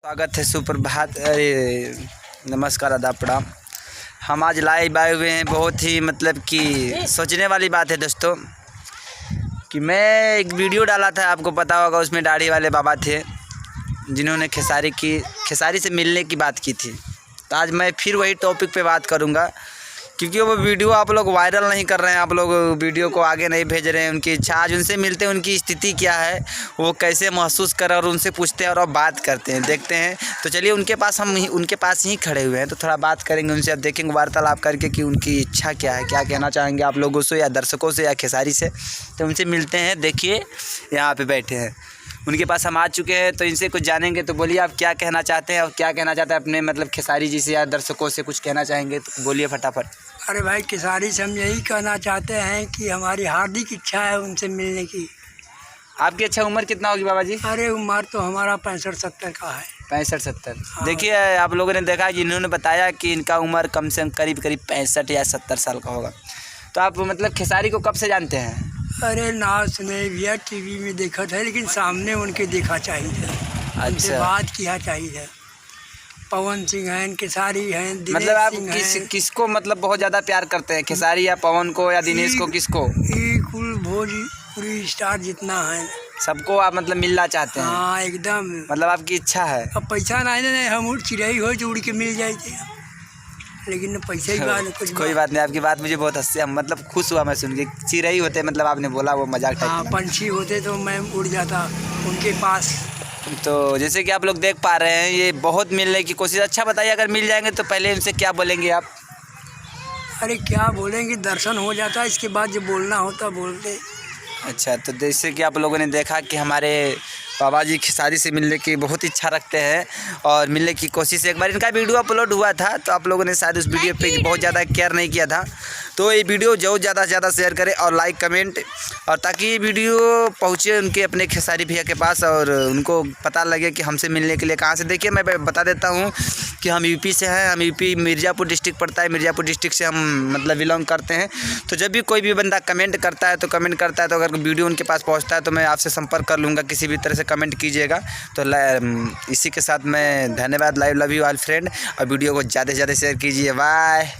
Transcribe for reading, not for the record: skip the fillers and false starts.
स्वागत है सुप्रभात। नमस्कार, आदाब, प्रणाम। हम आज लाइव आए हुए हैं। बहुत ही मतलब कि सोचने वाली बात है दोस्तों कि मैं एक वीडियो डाला था, आपको पता होगा। उसमें दाढ़ी वाले बाबा थे जिन्होंने खेसारी से मिलने की बात की थी। तो आज मैं फिर वही टॉपिक पे बात करूँगा, क्योंकि वो वीडियो आप लोग वायरल नहीं कर रहे हैं, आप लोग वीडियो को आगे नहीं भेज रहे हैं। उनकी इच्छा, आज उनसे मिलते हैं, उनकी स्थिति क्या है, वो कैसे महसूस कर रहे हैं, और उनसे पूछते हैं और अब बात करते हैं, देखते हैं। तो चलिए उनके पास ही खड़े हुए हैं, तो थोड़ा बात करेंगे उनसे। अब देखेंगे वार्तालाप करके कि उनकी इच्छा क्या है, क्या कहना चाहेंगे आप लोगों से, या दर्शकों से, या खेसारी से। तो उनसे मिलते हैं। देखिए यहाँ पर बैठे हैं, उनके पास हम आ चुके हैं, तो इनसे कुछ जानेंगे। तो बोलिए आप क्या कहना चाहते हैं, और क्या कहना चाहते हैं अपने मतलब खेसारी जी से, या दर्शकों से कुछ कहना चाहेंगे तो बोलिए फटाफट। अरे भाई, खेसारी से हम यही कहना चाहते हैं कि हमारी हार्दिक इच्छा है उनसे मिलने की। आपकी अच्छा उम्र कितना होगी बाबा जी? अरे उम्र तो हमारा 65-70 का है। 65-70। हाँ। देखिए आप लोगों ने देखा कि इन्होंने बताया कि इनका उम्र कम से कम करीब 65 या 70 साल का होगा। तो आप मतलब खेसारी को कब से जानते हैं? अरे ना सुने भैया, टीवी में देखा था, लेकिन सामने उनके देखा चाहिए, उनसे बात किया चाहिए। पवन सिंह हैं, खेसारी हैं, मतलब आप किसको मतलब बहुत ज़्यादा प्यार करते हैं, खेसारी या पवन को या दिनेश को, किसको? कुल भोजपुरी स्टार जितना है सबको आप मतलब मिलना चाहते हैं? हाँ एकदम, मतलब आपकी इच्छा है। अब पैसा नहीं, हम चिड़ई हो जो उड़ के मिल जाए, लेकिन पैसा ही बात कुछ। कोई बात नहीं, आपकी बात मुझे बहुत हंसी, मतलब खुश हुआ मैं सुन के। चिड़ई होते मतलब आपने बोला, वो मजाक टाइप। हाँ, पंछी होते तो मैं उड़ जाता उनके पास। तो जैसे कि आप लोग देख पा रहे हैं, ये बहुत मिलने की कोशिश। अच्छा बताइए, अगर मिल जाएंगे तो पहले इनसे क्या बोलेंगे आप? अरे क्या बोलेंगे, दर्शन हो जाता है, इसके बाद जो बोलना होता बोलते। अच्छा, तो जैसे कि आप लोगों ने देखा कि हमारे बाबा जी खेसारी से मिलने की बहुत इच्छा रखते हैं और मिलने की कोशिश। एक बार इनका वीडियो अपलोड हुआ था, तो आप लोगों ने शायद उस वीडियो पे बहुत ज़्यादा केयर नहीं किया था। तो ये वीडियो जो ज़्यादा से ज़्यादा शेयर करें और लाइक कमेंट, और ताकि ये वीडियो पहुँचे उनके अपने खेसारी भैया के पास, और उनको पता लगे कि हमसे मिलने के लिए कहाँ से। देखिए मैं बता देता हूँ कि हम यूपी से हैं। हम यूपी मिर्ज़ापुर डिस्ट्रिक्ट पड़ता है, मिर्ज़ापुर डिस्ट्रिक्ट से हम मतलब बिलोंग करते हैं। तो जब भी कोई भी बंदा कमेंट करता है तो अगर अगर वीडियो उनके पास पहुंचता है तो मैं आपसे संपर्क कर लूँगा, किसी भी तरह से कमेंट कीजिएगा। तो इसी के साथ मैं धन्यवाद। Live love you all friend, और वीडियो को ज़्यादा से ज़्यादा शेयर कीजिए। बाय।